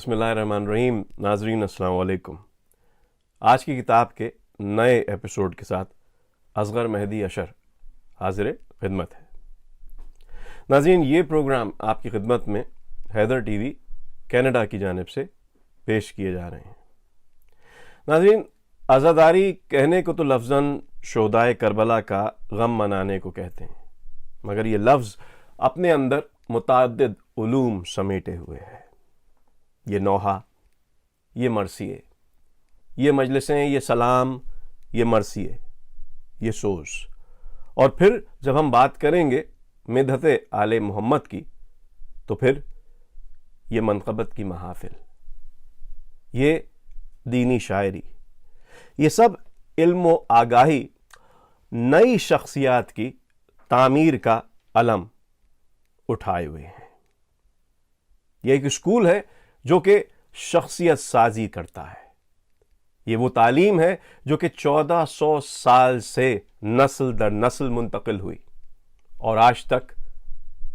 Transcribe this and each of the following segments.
बिस्मिल्लाहिर्रहमानिर्रहीम। नाजरीन अस्सलाम वालेकुम। आज की किताब के नए एपिसोड के साथ असगर मेहदी अशर हाजिर खिदमत है। नाजरीन, ये प्रोग्राम आपकी खिदमत में हैदर टीवी कनाडा की जानिब से पेश किए जा रहे हैं। नाजरीन, आज़ादारी कहने को तो लफ्ज़न शोहदाए करबला का गम मनाने को कहते हैं, मगर ये लफ्ज़ अपने अंदर मुतअद्दिद उलूम समेटे हुए है। ये नौहा, ये मरसिए, ये मजलिसें, ये सलाम, ये मरसिए, ये सोज, और फिर जब हम बात करेंगे मिदहते आले मोहम्मद की, तो फिर ये मनक़बत की महाफिल, ये दीनी शायरी, ये सब इल्म व आगाही नई शख्सियात की तामीर का अलम उठाए हुए हैं। ये एक स्कूल है जो कि शख्सियत साजी करता है। ये वो तालीम है जो कि 1400 साल से नस्ल दर नस्ल मुंतकिल हुई और आज तक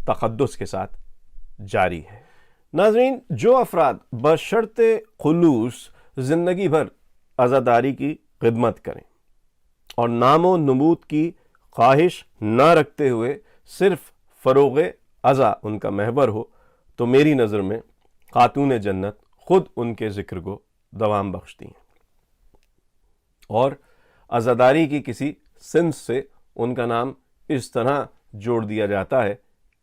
तक़द्दुस के साथ जारी है। नाज़रीन, जो अफराद बशर्ते खुलूस ज़िंदगी भर आज़ादारी की खिदमत करें और नामो नमूद की ख्वाहिश न रखते हुए सिर्फ फ़रोग़ अज़ा उनका महवर हो, तो मेरी नज़र में खातून जन्नत खुद उनके ज़िक्र को दवाम बख्शती हैं और आज़ादारी की किसी सिंस से उनका नाम इस तरह जोड़ दिया जाता है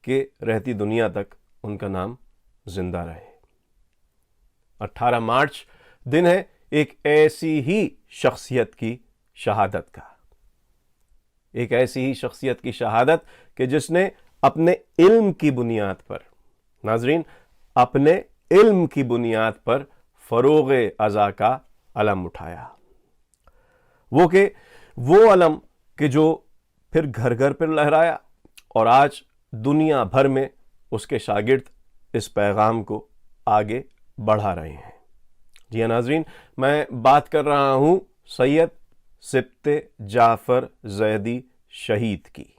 कि रहती दुनिया तक उनका नाम जिंदा रहे। 18 मार्च दिन है एक ऐसी ही शख्सियत की शहादत का, एक ऐसी ही शख्सियत की शहादत कि जिसने अपने इल्म की बुनियाद पर, नाजरीन, अपने इल्म की बुनियाद पर फ़रोग़ अज़ा का अलम उठाया। वो अलम कि जो फिर घर घर पर लहराया और आज दुनिया भर में उसके शागिर्द इस पैगाम को आगे बढ़ा रहे हैं। जी हाँ नाजरीन, मैं बात कर रहा हूँ सैयद सिब्ते जाफ़र ज़ैदी शहीद की।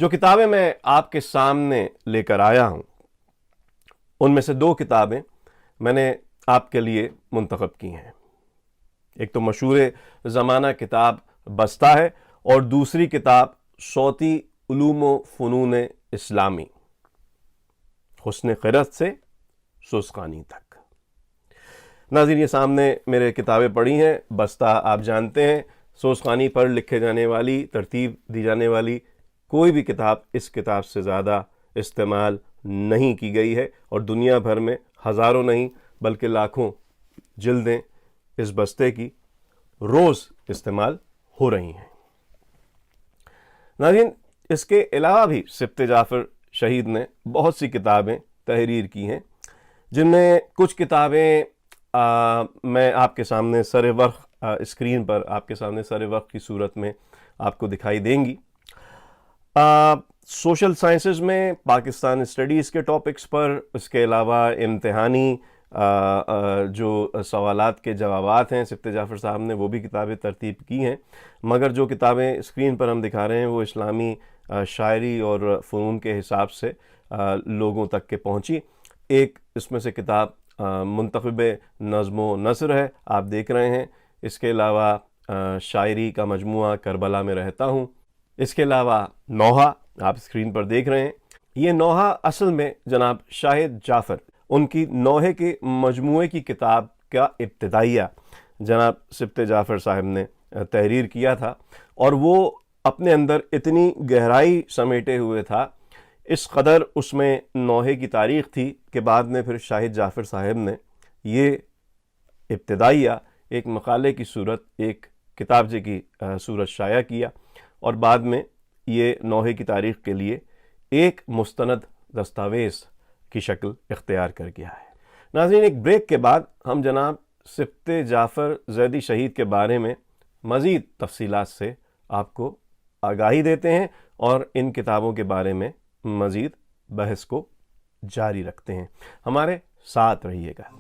जो किताबें मैं आपके सामने लेकर आया हूँ, उनमें से 2 किताबें मैंने आपके लिए मुंतखब की हैं। एक तो मशहूर ज़माना किताब बस्ता है और दूसरी किताब सौती उलूम व फ़नून इस्लामी, हुस्न क़िरत से सुस्कानी तक। नाज़रीन, ये सामने मेरे किताबें पड़ी हैं। बस्ता आप जानते हैं, सुस्कानी पर लिखे जाने वाली, तरतीब दी जाने वाली कोई भी किताब इस किताब से ज़्यादा इस्तेमाल नहीं की गई है और दुनिया भर में हज़ारों नहीं बल्कि लाखों जिल्दें इस बस्ते की रोज़ इस्तेमाल हो रही हैं। नाज़रीन, इसके अलावा भी सिब्ते जाफ़र शहीद ने बहुत सी किताबें तहरीर की हैं, जिनमें कुछ किताबें मैं आपके सामने सर वर्क़ स्क्रीन पर आपके सामने सर वर्क़ की सूरत में आपको दिखाई देंगी। सोशल साइंसेज में पाकिस्तान स्टडीज़ के टॉपिक्स पर, इसके अलावा इम्तिहानी जो सवालात के जवाबात हैं, सिब्ते जाफ़र साहब ने वो भी किताबें तरतीब की हैं। मगर जो किताबें स्क्रीन पर हम दिखा रहे हैं वो इस्लामी शायरी और फ़नून के हिसाब से लोगों तक के पहुँची। एक इसमें से किताब मुंतखब नज़्म नसर है, आप देख रहे हैं। इसके अलावा शायरी का मजमुआ करबला में रहता हूँ। इसके अलावा नौहा आप स्क्रीन पर देख रहे हैं। ये नौहा असल में जनाब शाहिद जाफ़र, उनकी नौहे के मजमुए की किताब का इब्तिदाइया जनाब सिब्ते जाफ़र साहब ने तहरीर किया था और वो अपने अंदर इतनी गहराई समेटे हुए था, इस कदर उसमें नौहे की तारीख़ थी कि बाद में फिर शाहिद जाफ़र साहब ने ये इब्तिदाइया एक मकाले की सूरत, एक किताबजे की सूरत शाया किया और बाद में ये नौहे की तारीख़ के लिए एक मुस्तनद दस्तावेज़ की शक्ल इख्तियार कर गया है। नाज़रीन, एक ब्रेक के बाद हम जनाब सिब्ते जाफ़र ज़ैदी शहीद के बारे में मज़ीद तफ़सीलात से आपको आगाही देते हैं और इन किताबों के बारे में मज़ीद बहस को जारी रखते हैं। हमारे साथ रहिएगा।